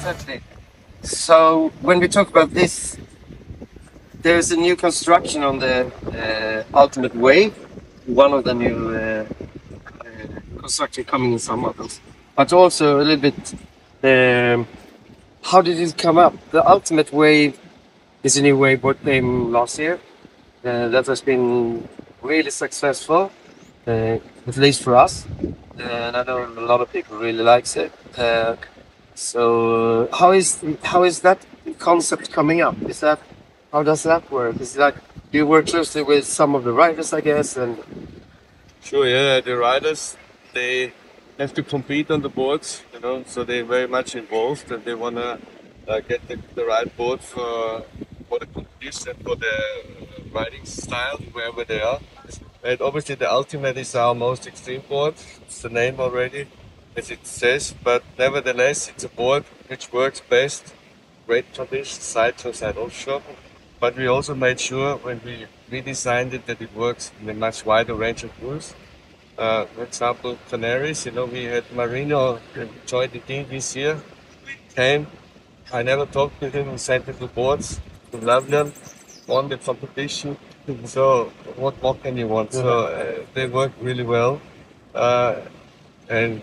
exactly. So when we talk about this, there's a new construction on the Ultimate Wave, one of the new construction coming in some models, but also a little bit. How did it come up? The Ultimate Wave is a new wakeboard came last year. That has been really successful, at least for us. And I know a lot of people really likes it. So how is that concept coming up? Is that how does that work? Is that you work closely with some of the writers, I guess, and Sure, yeah, the riders, they have to compete on the boards, you know, so they're very much involved and they want to get the right board for the competition and for the riding style wherever they are. And obviously, the Ultimate is our most extreme board. It's the name already, as it says, but nevertheless, it's a board which works best, great conditions, side to side offshore. But we also made sure when we redesigned it that it works in a much wider range of tools. For example, Canaries, you know, we had Marino joined the team this year, came. I never talked to him, sent him the boards to London, won the competition. So, what more can you want? So, they work really well. Uh, and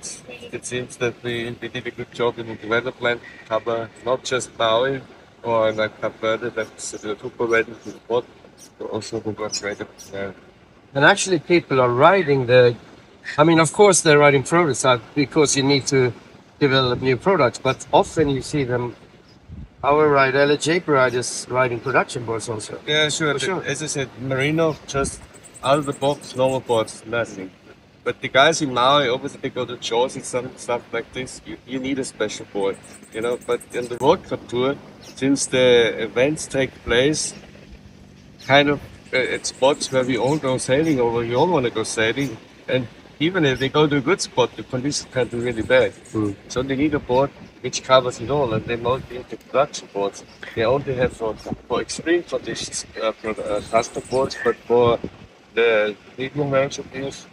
it seems that we did a good job in the development, cover not just Maui or like Cape Verde, that's the super ready to spot, but also the work ready. and actually people are writing the. I mean, of course they're writing prototype because you need to develop new products, but often you see them. Our rider, LJ riders writing production boards also. Yeah, sure. For sure. As I said, Merino just out of the box, normal boards, nothing. But the guys in Maui, obviously, they go to shows and stuff like this. You need a special board, you know. But in the World Cup Tour, since the events take place kind of at spots where we all go sailing or where we all want to go sailing, and even if they go to a good spot, the conditions can be really bad. So they need a board which covers it all, and they mostly into production boards. They only have for extreme conditions custom boards, but for the medium range of use,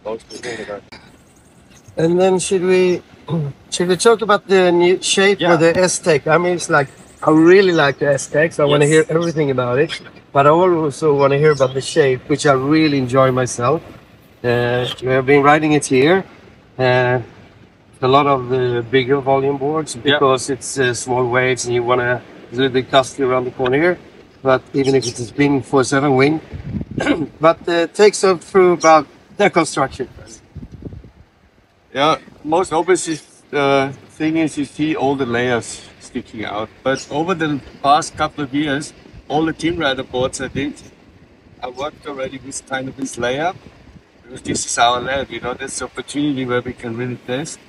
mostly do that. And then should we talk about the new shape for the S-Tech? I mean, it's like I really like the S-Techs. I want to hear everything about it, but I also want to hear about the shape, which I really enjoy myself. We have been riding it here. A lot of the bigger volume boards because it's small waves and you want to a little bit gusty around the corner here. But even if it's been 4.7 wing, but takes us through about the construction. Yeah, most obvious thing is you see all the layers sticking out. But over the past couple of years, all the team rider boards I did, I worked already with kind of this layer. Because this is our lab, you know, this opportunity where we can really test.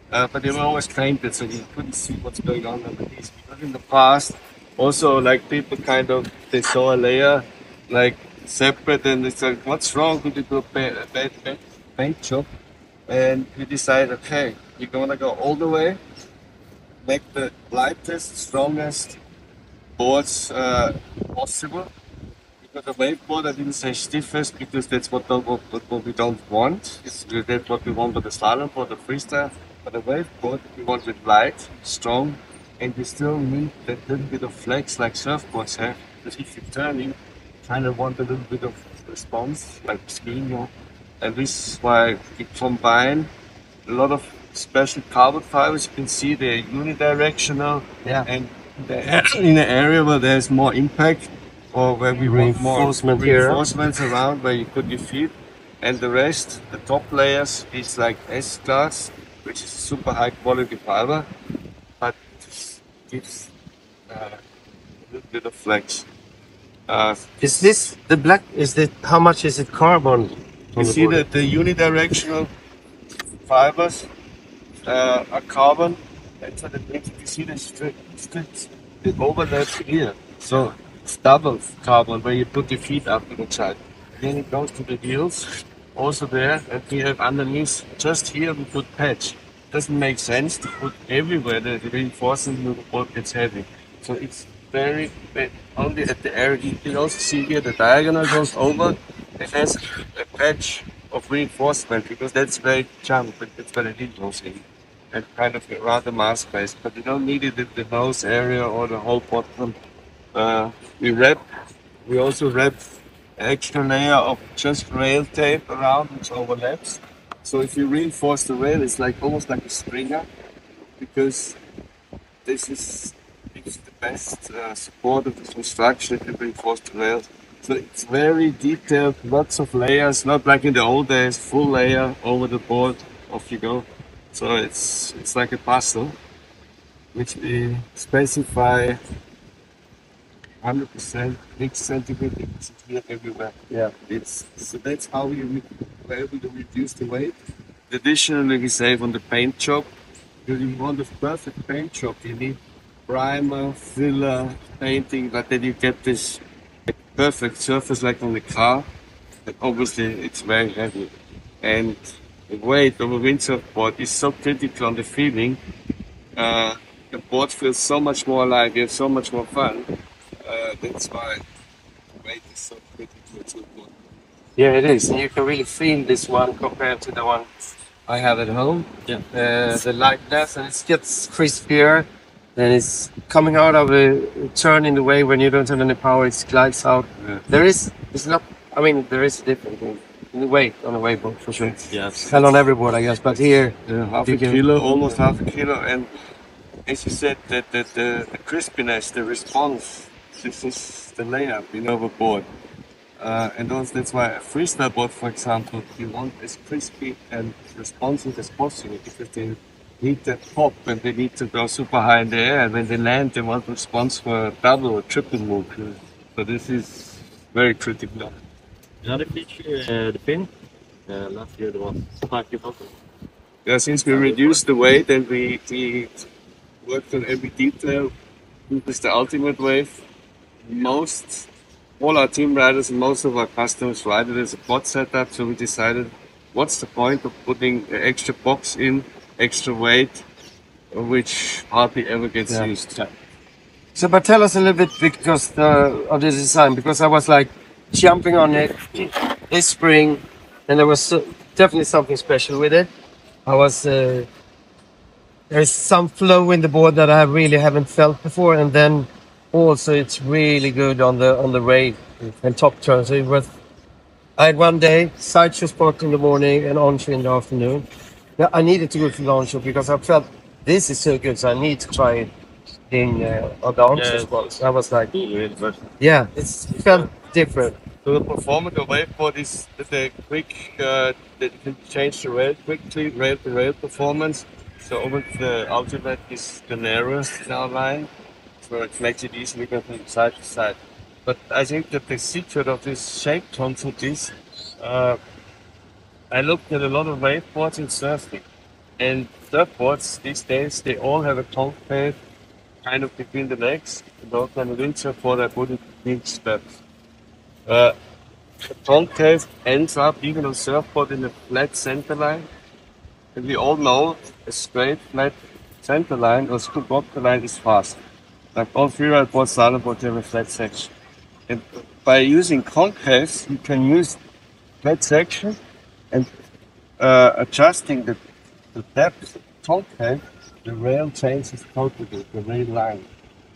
But they were always painted, so you couldn't see what's going on underneath. Because in the past, also like people kind of they saw a layer like separate, and they said, "What's wrong? Could you do a bad paint job?" And we decided, okay, you're gonna go all the way, make the lightest, strongest boards possible. Because the wakeboard, I didn't say stiffest because that's what we don't want. That's what we want with the slalom board, the freestyle. But the wakeboard, we want it light, strong, and we still need that little bit of flex like surfboards have. Because if you're turning, kind of want a little bit of response, like skiing, you know. And this is why we combine a lot of special carbon fibers. You can see they're unidirectional, and they're in an area where there's more impact or where we want more reinforcements around where you put your feet. And the rest, the top layers, is like S-Class, which is super high quality fiber, but it gives a little bit of flex. Is this the black? Is it how much is it carbon? You see that the unidirectional fibers are carbon, and so that means you see the strips, the overlaps here. So it's double carbon where you put your feet up to the side. Then it goes to the heels, also there, and we have underneath, just here we put patch. Doesn't make sense to put everywhere the reinforcement the board gets heavy. So it's very only at the area. You can also see here the diagonal goes over. It has a patch of reinforcement because that's very jump, but that's what I did also. and kind of around the mast space, but you don't need it in the nose area or the whole bottom. We also wrap an extra layer of just rail tape around which overlaps. So if you reinforce the rail, it's like almost like a stringer, because this is the best support of the construction if you reinforce the rail. So it's very detailed, lots of layers, not like in the old days, full layer over the board, off you go. So it's like a puzzle, which we specify 100% mixed centimeter it's clear everywhere. Yeah. So that's how were able to reduce the weight. Additionally, we save on the paint job. If you want a perfect paint job, you need primer, filler, painting, but then you get this perfect surface like on the car. But obviously, it's very heavy. And the weight of a windsurf board is so critical on the feeling. The board feels so much more alive, you have so much more fun. That's why weight is so critical to the board. Yeah, it is. And you can really feel this one compared to the one I have at home. Yeah. The lightness, and it gets crispier. And it's coming out of a turn in the way when you don't have any power, it glides out. Yeah. It's not, I mean, there is a difference in the weight on a wakeboard for sure. Yes. And on every board, I guess, but here, Half a kilo, almost half a kilo. And as you said, that the crispiness, the response, this is the layup in overboard. And also that's why a freestyle board, for example, you want as crispy and responsive as possible, because they need that pop and they need to go super high in the air, and when they land they want response for a double or triple move. So this is very critical. Another feature, the pin. Last year there was 5 kilos. Yeah, since we reduced the weight and we worked on every detail, this is the ultimate wave. All our team riders and most of our customers ride it as a pod setup, so we decided what's the point of putting an extra box in, extra weight, which hardly ever gets used. So, but tell us a little bit because of the design, because I was like jumping on it this spring, and there was definitely something special with it. There's some flow in the board that I really haven't felt before, and then also it's really good on the rail and top turn. So I had one day sideshow spot in the morning and onshore in the afternoon. Yeah, I needed to go to the onshore because I felt this is so good, so I need to try it in on the onshore spots. I was like, yeah, it felt different. So the performance of wakeboard is the quick, that you can change the rail quickly, rail to rail performance. So over the ultimate is the narrowest in our line, so it makes it easily go from side to side. But I think that the secret of this shape concept is, I looked at a lot of wakeboards in surfing, and surfboards these days, they all have a concave kind of between the legs, and also on a windsurf board I put it between steps. The concave ends up even on surfboard in a flat center line, and we all know a straight flat center line or scoop up the line is fast. Like all freeride boards, saddle boards have a flat section. And by using concaves, you can use flat section and adjusting the depth of the concave, the rail changes totally, the rail line.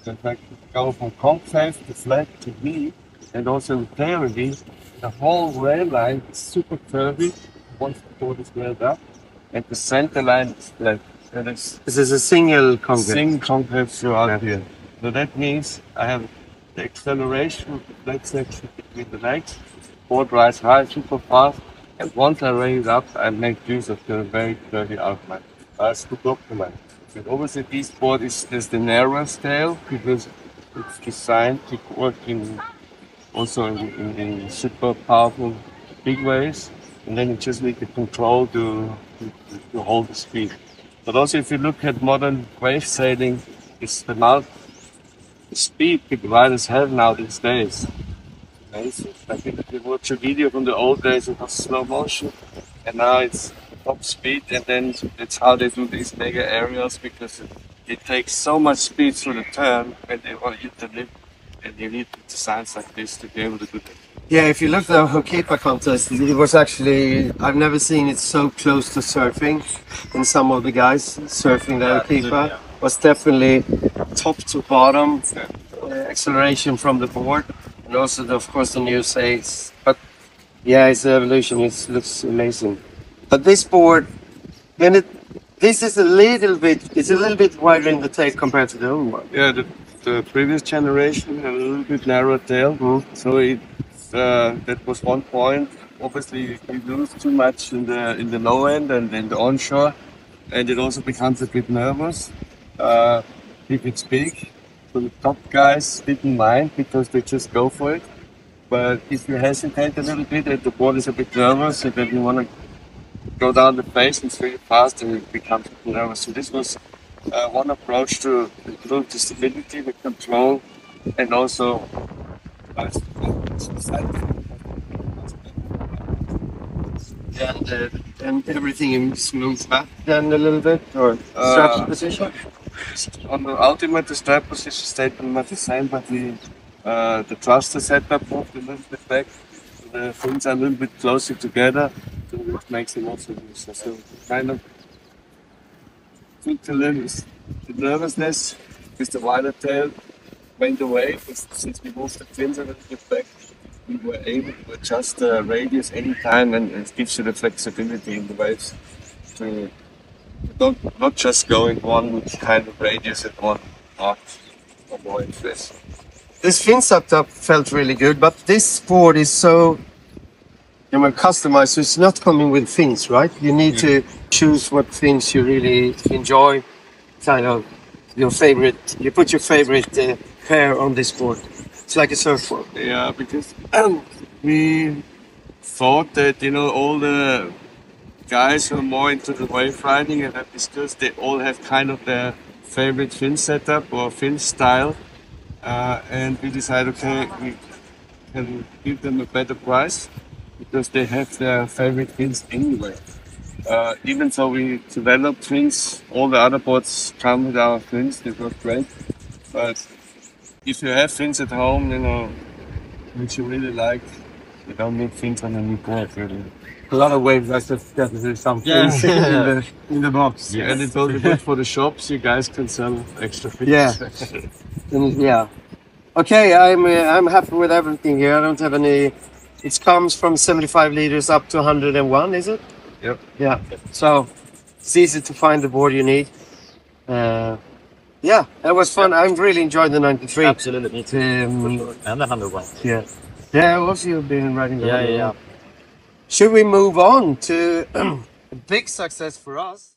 So if I go from concave to flat to V, and also clarity, the whole rail line is super curvy once the board is railed up, and the center line is flat. And This is a single concave. single concave throughout here. So that means I have the acceleration of the flat section between the legs, board rides high super fast, and once I raise up, I make use of the very curvy outline. I scoop up the line. And obviously this board is the narrowest tail because it's designed to work also in super powerful big waves, and then you just need the control to hold the speed. But also if you look at modern wave sailing, it's the speed people riders have now these days. Amazing. Like if you watch a video from the old days, it was slow motion, and now it's top speed, and then it's how they do these mega aerials, because it takes so much speed through the turn when they want to hit the lip, and you need designs like this to be able to do that. Yeah, if you look at the Hokepa contest, it was actually, I've never seen it so close to surfing. And some of the guys surfing the Hokepa was definitely top to bottom, acceleration from the board, and also, of course, the new sails. But yeah, its evolution looks amazing. But this board, this is a little bit, it's a little bit wider in the tail compared to the old one. Yeah, the previous generation had a little bit narrow tail, so it that was one point. Obviously, you lose too much in the low end and in the onshore, and it also becomes a bit nervous if it's big. So the top guys didn't mind because they just go for it. But if you hesitate a little bit and the board is a bit nervous and then you want to go down the face and swing fast, and it becomes a bit nervous. So this was one approach to improve the stability, the control, and also and everything moves back then a little bit, or strap position. On the ultimate, the strap position stayed pretty much the same, but the thruster setup moved a little bit back. The fins are a little bit closer together, so it makes it also looser. So kind of took the nervousness with the wider tail went away. Since we moved the fins a little bit back, we were able to adjust the radius anytime, and it gives you the flexibility in the waves to not just go in one kind of radius at one arc or more in this. This fin setup felt really good, but this board is so customized, so it's not coming with fins, right? You need to choose what fins you really enjoy, kind of your favorite. You put your favorite pair on this board. It's like a surfboard. Yeah, because we thought that all the guys who are more into the wave riding and have discussed, they all have kind of their favorite fin setup or fin style, and we decided, okay, we can give them a better price because they have their favorite fins anyway. Even though we developed fins, all the other boards come with our fins. They work great, but if you have fins at home, which you really like, you don't need fins on a new board, really. A lot of waves, that's just definitely something in the box. Yeah, and it's also good for the shops. You guys can sell extra fins. Yeah. Okay, I'm happy with everything here. I don't have any. It comes from 75 liters up to 101, is it? Yep. Yeah. So it's easy to find the board you need. Yeah, that was fun. I really enjoyed the 93. Absolutely, me too. And the 101. Yeah. Yeah, also you've been riding the 101. Yeah. Should we move on to a big success for us?